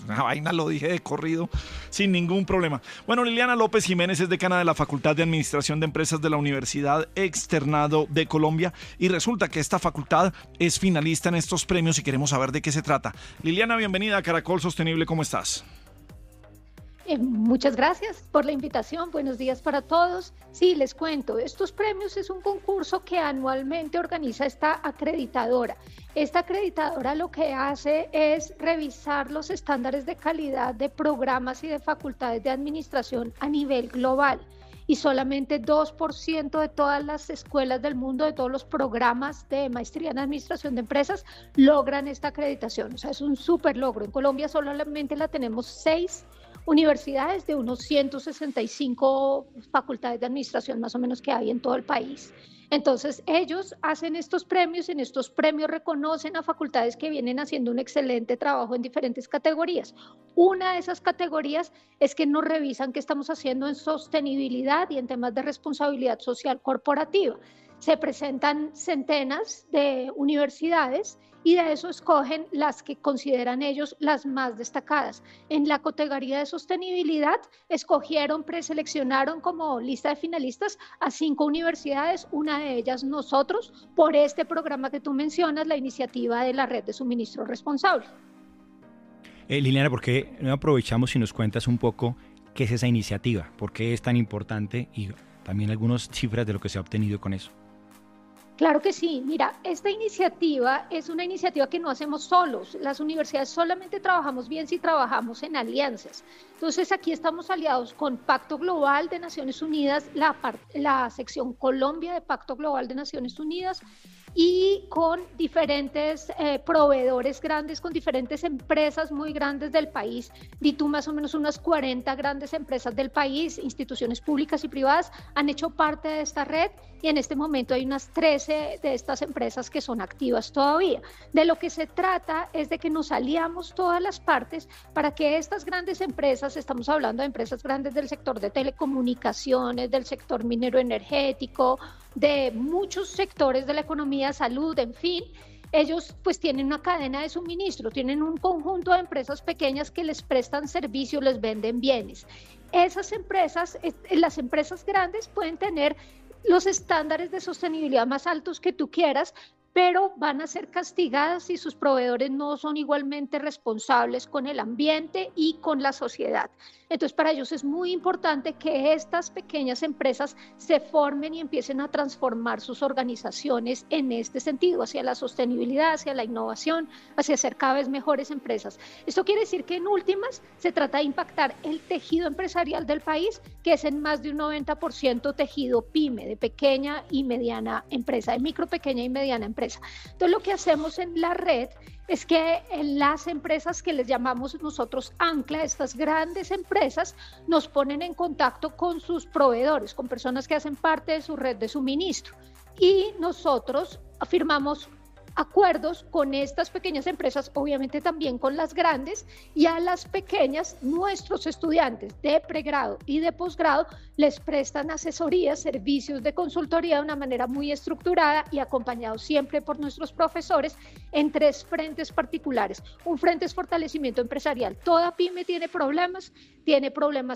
Una vaina, lo dije de corrido, sin ningún problema. Bueno, Liliana López Jiménez es decana de la Facultad de Administración de Empresas de la Universidad Externado de Colombia y resulta que esta facultad es finalista en estos premios y queremos saber de qué se trata. Liliana, bienvenida a Caracol Sostenible, ¿cómo estás? Muchas gracias por la invitación, buenos días para todos. Sí, les cuento, estos premios es un concurso que anualmente organiza esta acreditadora. Esta acreditadora lo que hace es revisar los estándares de calidad de programas y de facultades de administración a nivel global. Y solamente 2% de todas las escuelas del mundo, de todos los programas de maestría en administración de empresas, logran esta acreditación. O sea, es un súper logro. En Colombia solamente la tenemos 6 universidades de unos 165 facultades de administración más o menos que hay en todo el país. Entonces ellos hacen estos premios, en estos premios reconocen a facultades que vienen haciendo un excelente trabajo en diferentes categorías. Una de esas categorías es que nos revisan qué estamos haciendo en sostenibilidad y en temas de responsabilidad social corporativa. Se presentan centenas de universidades y de eso escogen las que consideran ellos las más destacadas. En la categoría de sostenibilidad preseleccionaron como lista de finalistas a 5 universidades, una de ellas nosotros, por este programa que tú mencionas, la iniciativa de la Red de Suministro Responsable. Liliana, ¿por qué no aprovechamos y nos cuentas un poco qué es esa iniciativa? ¿Por qué es tan importante? Y también algunas cifras de lo que se ha obtenido con eso. Claro que sí. Mira, esta iniciativa es una iniciativa que no hacemos solos. Las universidades solamente trabajamos bien si trabajamos en alianzas. Entonces, aquí estamos aliados con Pacto Global de Naciones Unidas, la sección Colombia de Pacto Global de Naciones Unidas y con diferentes proveedores grandes, con diferentes empresas muy grandes del país. Di tú más o menos unas 40 grandes empresas del país, instituciones públicas y privadas, han hecho parte de esta red y en este momento hay unas 13 de estas empresas que son activas todavía. De lo que se trata es de que nos aliamos todas las partes para que estas grandes empresas, estamos hablando de empresas grandes del sector de telecomunicaciones, del sector minero energético, de muchos sectores de la economía, salud, en fin, ellos pues tienen una cadena de suministro, tienen un conjunto de empresas pequeñas que les prestan servicios, les venden bienes. Esas empresas, las empresas grandes pueden tener los estándares de sostenibilidad más altos que tú quieras, pero van a ser castigadas si sus proveedores no son igualmente responsables con el ambiente y con la sociedad. Entonces, para ellos es muy importante que estas pequeñas empresas se formen y empiecen a transformar sus organizaciones en este sentido, hacia la sostenibilidad, hacia la innovación, hacia ser cada vez mejores empresas. Esto quiere decir que en últimas se trata de impactar el tejido empresarial del país, que es en más de un 90% tejido PYME, de pequeña y mediana empresa, de micro, pequeña y mediana empresa. Entonces, lo que hacemos en la red es que las empresas que les llamamos nosotros ancla, estas grandes empresas, nos ponen en contacto con sus proveedores, con personas que hacen parte de su red de suministro. Y nosotros firmamos acuerdos con estas pequeñas empresas, obviamente también con las grandes, y a las pequeñas nuestros estudiantes de pregrado y de posgrado les prestan asesorías, servicios de consultoría de una manera muy estructurada y acompañados siempre por nuestros profesores en 3 frentes particulares. Un frente es fortalecimiento empresarial. Toda pyme tiene problemas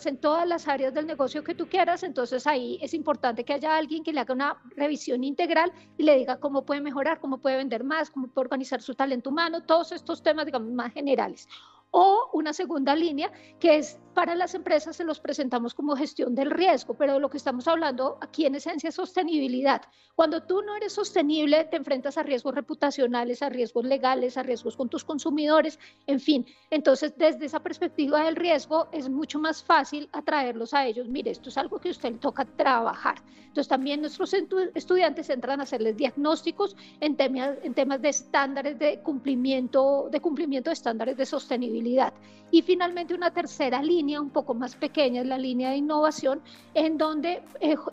en todas las áreas del negocio que tú quieras, entonces ahí es importante que haya alguien que le haga una revisión integral y le diga cómo puede mejorar, cómo puede vender más, cómo puede organizar su talento humano, todos estos temas, digamos, más generales. O una segunda línea que es para las empresas, se los presentamos como gestión del riesgo, pero de lo que estamos hablando aquí en esencia es sostenibilidad. Cuando tú no eres sostenible, te enfrentas a riesgos reputacionales, a riesgos legales, a riesgos con tus consumidores, en fin. Entonces, desde esa perspectiva del riesgo, es mucho más fácil atraerlos a ellos. Mire, esto es algo que a usted le toca trabajar. Entonces, también nuestros estudiantes entran a hacerles diagnósticos en temas de estándares de cumplimiento de estándares de sostenibilidad. Y finalmente, una tercera línea un poco más pequeña es la línea de innovación, en donde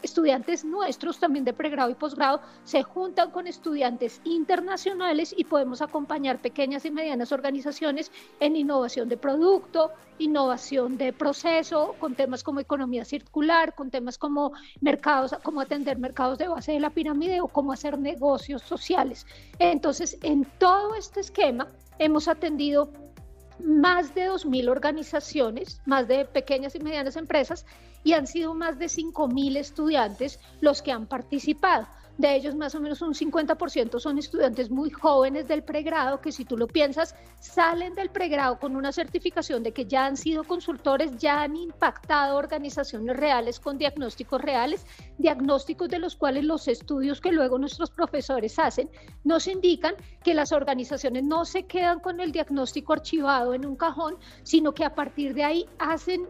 estudiantes nuestros también de pregrado y posgrado se juntan con estudiantes internacionales y podemos acompañar pequeñas y medianas organizaciones en innovación de producto, innovación de proceso, con temas como economía circular, con temas como mercados, cómo atender mercados de base de la pirámide o cómo hacer negocios sociales. Entonces, en todo este esquema hemos atendido más de 2.000 organizaciones, más de pequeñas y medianas empresas, y han sido más de 5.000 estudiantes los que han participado. De ellos, más o menos un 50% son estudiantes muy jóvenes del pregrado, que si tú lo piensas, salen del pregrado con una certificación de que ya han sido consultores, ya han impactado organizaciones reales con diagnósticos reales, diagnósticos de los cuales los estudios que luego nuestros profesores hacen nos indican que las organizaciones no se quedan con el diagnóstico archivado en un cajón, sino que a partir de ahí hacen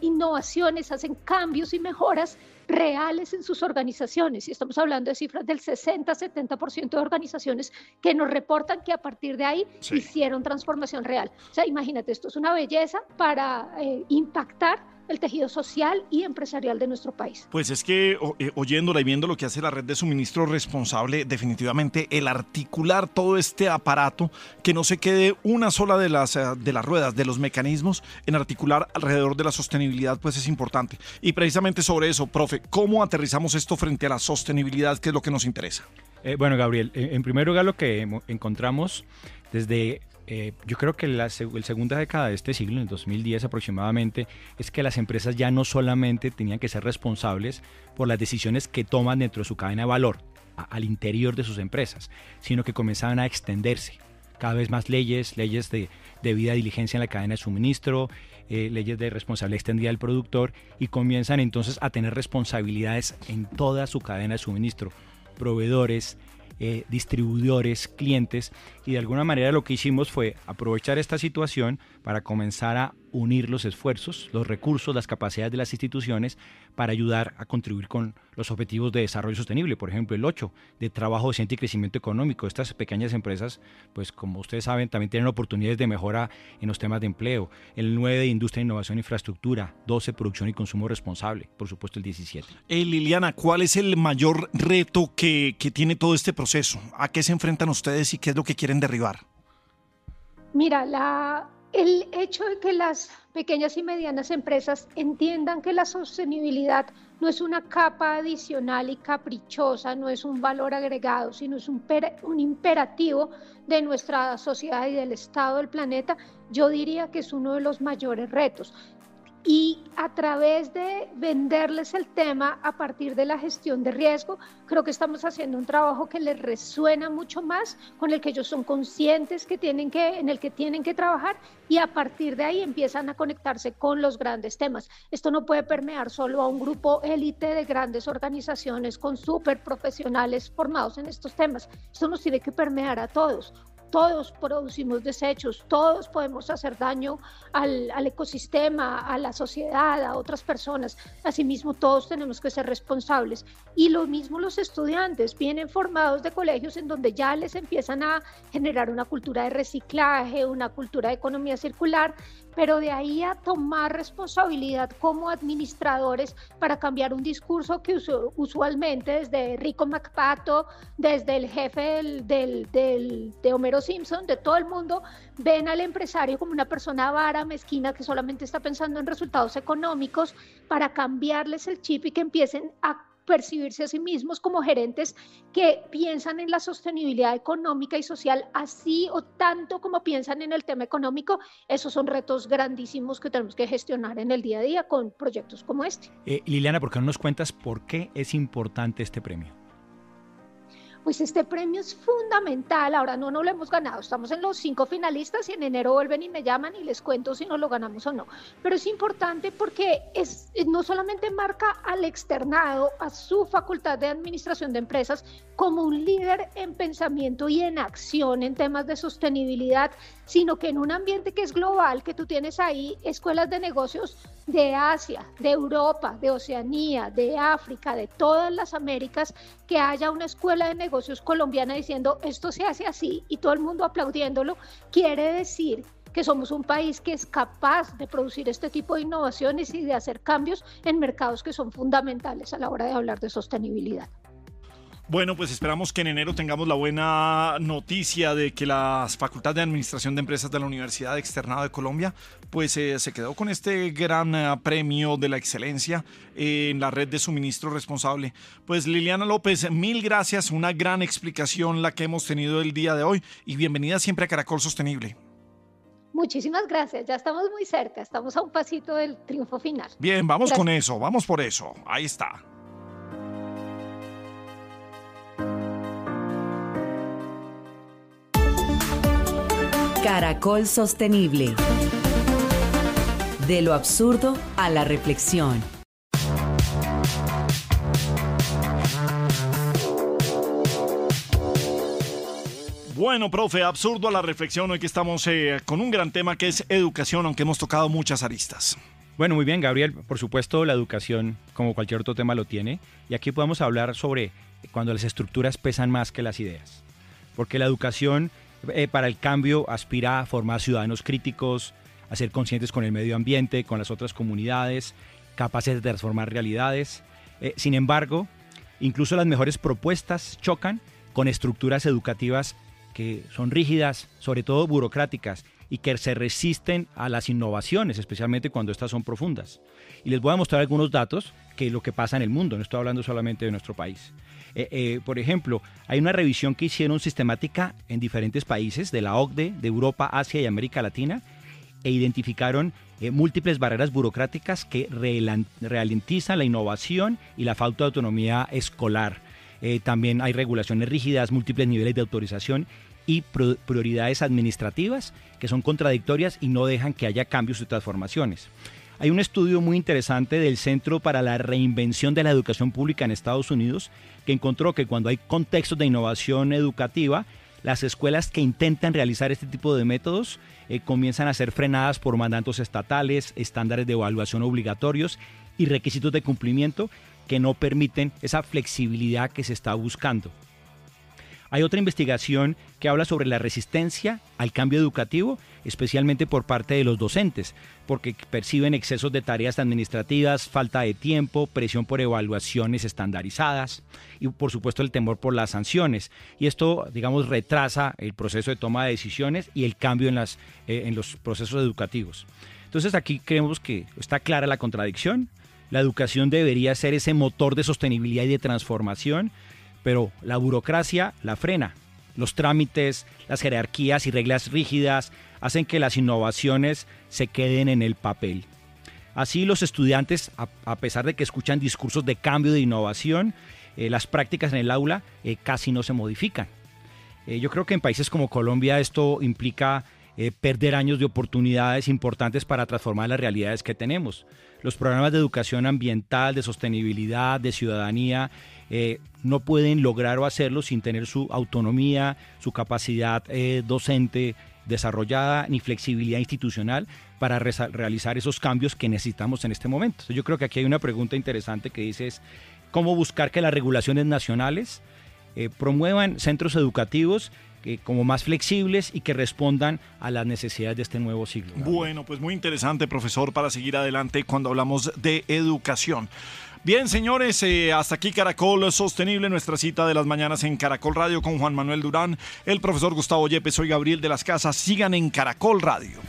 innovaciones, hacen cambios y mejoras reales en sus organizaciones, y estamos hablando de cifras del 60-70% de organizaciones que nos reportan que a partir de ahí hicieron transformación real. O sea, imagínate, esto es una belleza para impactar el tejido social y empresarial de nuestro país. Pues es que oyéndola y viendo lo que hace la red de suministro responsable, definitivamente el articular todo este aparato, que no se quede una sola de las ruedas, de los mecanismos, en articular alrededor de la sostenibilidad, pues es importante. Y precisamente sobre eso, profe, ¿cómo aterrizamos esto frente a la sostenibilidad, que es lo que nos interesa? Bueno, Gabriel, en primer lugar lo que encontramos desde yo creo que la segunda década de este siglo, en el 2010 aproximadamente, es que las empresas ya no solamente tenían que ser responsables por las decisiones que toman dentro de su cadena de valor, al interior de sus empresas, sino que comenzaban a extenderse. Cada vez más leyes de debida diligencia en la cadena de suministro, leyes de responsabilidad extendida del productor, y comienzan entonces a tener responsabilidades en toda su cadena de suministro, proveedores, distribuidores, clientes, y de alguna manera lo que hicimos fue aprovechar esta situación para comenzar a unir los esfuerzos, los recursos, las capacidades de las instituciones para ayudar a contribuir con los objetivos de desarrollo sostenible. Por ejemplo, el 8 de trabajo decente y crecimiento económico. Estas pequeñas empresas, pues como ustedes saben, también tienen oportunidades de mejora en los temas de empleo. El 9 de industria, innovación e infraestructura. 12 producción y consumo responsable. Por supuesto el 17. Liliana, ¿cuál es el mayor reto que tiene todo este proceso? ¿A qué se enfrentan ustedes y qué es lo que quieren derribar? Mira, el hecho de que las pequeñas y medianas empresas entiendan que la sostenibilidad no es una capa adicional y caprichosa, no es un valor agregado, sino es un imperativo de nuestra sociedad y del estado del planeta, yo diría que es uno de los mayores retos. Y a través de venderles el tema a partir de la gestión de riesgo, creo que estamos haciendo un trabajo que les resuena mucho más, con el que ellos son conscientes en el que tienen que trabajar, y a partir de ahí empiezan a conectarse con los grandes temas. Esto no puede permear solo a un grupo élite de grandes organizaciones con súper profesionales formados en estos temas. Esto nos tiene que permear a todos. todos producimos desechos, todos podemos hacer daño al ecosistema, a la sociedad, a otras personas. Asimismo, todos tenemos que ser responsables. Y lo mismo los estudiantes, vienen formados de colegios en donde ya les empiezan a generar una cultura de reciclaje, una cultura de economía circular, pero de ahí a tomar responsabilidad como administradores para cambiar un discurso que usualmente desde Rico McPato, desde el jefe de Homero Simpson, de todo el mundo, ven al empresario como una persona avara, mezquina, que solamente está pensando en resultados económicos, para cambiarles el chip y que empiecen a percibirse a sí mismos como gerentes que piensan en la sostenibilidad económica y social así o tanto como piensan en el tema económico. Esos son retos grandísimos que tenemos que gestionar en el día a día con proyectos como este. Liliana, ¿por qué no nos cuentas por qué es importante este premio? Pues este premio es fundamental. Ahora no lo hemos ganado, estamos en los 5 finalistas y en enero vuelven y me llaman y les cuento si no lo ganamos o no, pero es importante porque no solamente marca al externado, a su facultad de administración de empresas como un líder en pensamiento y en acción en temas de sostenibilidad, sino que en un ambiente que es global, que tú tienes ahí escuelas de negocios de Asia, de Europa, de Oceanía, de África, de todas las Américas, que haya una escuela de negocios colombiana diciendo esto se hace así y todo el mundo aplaudiéndolo, quiere decir que somos un país que es capaz de producir este tipo de innovaciones y de hacer cambios en mercados que son fundamentales a la hora de hablar de sostenibilidad. Bueno, pues esperamos que en enero tengamos la buena noticia de que la Facultad de Administración de Empresas de la Universidad Externado de Colombia pues se quedó con este gran premio de la excelencia en la red de suministro responsable. Pues Liliana López, mil gracias, una gran explicación la que hemos tenido el día de hoy y bienvenida siempre a Caracol Sostenible. Muchísimas gracias, ya estamos muy cerca, estamos a un pasito del triunfo final. Bien, vamos con eso, vamos por eso, ahí está. Caracol Sostenible. De lo absurdo a la reflexión. Bueno, profe, absurdo a la reflexión. Hoy que estamos con un gran tema que es educación, aunque hemos tocado muchas aristas. Bueno, muy bien, Gabriel. Por supuesto, la educación, como cualquier otro tema, lo tiene. Y aquí podemos hablar sobre cuando las estructuras pesan más que las ideas. Porque la educación para el cambio aspira a formar ciudadanos críticos, a ser conscientes con el medio ambiente, con las otras comunidades, capaces de transformar realidades. Sin embargo, incluso las mejores propuestas chocan con estructuras educativas que son rígidas, sobre todo burocráticas, y que se resisten a las innovaciones, especialmente cuando estas son profundas. Y les voy a mostrar algunos datos que lo que pasa en el mundo, no estoy hablando solamente de nuestro país. Por ejemplo, hay una revisión que hicieron sistemática en diferentes países de la OCDE, de Europa, Asia y América Latina, e identificaron múltiples barreras burocráticas que ralentizan la innovación y la falta de autonomía escolar. También hay regulaciones rígidas, múltiples niveles de autorización y prioridades administrativas que son contradictorias y no dejan que haya cambios y transformaciones. Hay un estudio muy interesante del Centro para la Reinvención de la Educación Pública en Estados Unidos que encontró que cuando hay contextos de innovación educativa, las escuelas que intentan realizar este tipo de métodos comienzan a ser frenadas por mandatos estatales, estándares de evaluación obligatorios y requisitos de cumplimiento que no permiten esa flexibilidad que se está buscando. Hay otra investigación que habla sobre la resistencia al cambio educativo, especialmente por parte de los docentes, porque perciben excesos de tareas administrativas, falta de tiempo, presión por evaluaciones estandarizadas y por supuesto el temor por las sanciones. Y esto, digamos, retrasa el proceso de toma de decisiones y el cambio en los procesos educativos. Entonces aquí creemos que está clara la contradicción. La educación debería ser ese motor de sostenibilidad y de transformación, pero la burocracia la frena. Los trámites, las jerarquías y reglas rígidas hacen que las innovaciones se queden en el papel. Así los estudiantes, a pesar de que escuchan discursos de cambio de innovación, las prácticas en el aula casi no se modifican. Yo creo que en países como Colombia esto implica perder años de oportunidades importantes para transformar las realidades que tenemos. Los programas de educación ambiental, de sostenibilidad, de ciudadanía, no pueden lograr o hacerlo sin tener su autonomía, su capacidad docente desarrollada, ni flexibilidad institucional para realizar esos cambios que necesitamos en este momento. Yo creo que aquí hay una pregunta interesante que dice es cómo buscar que las regulaciones nacionales promuevan centros educativos como más flexibles y que respondan a las necesidades de este nuevo siglo. Bueno, pues muy interesante, profesor, para seguir adelante cuando hablamos de educación. Bien, señores, hasta aquí Caracol Sostenible, nuestra cita de las mañanas en Caracol Radio con Juan Manuel Durán, el profesor Gustavo Yepes, soy Gabriel de las Casas. Sigan en Caracol Radio.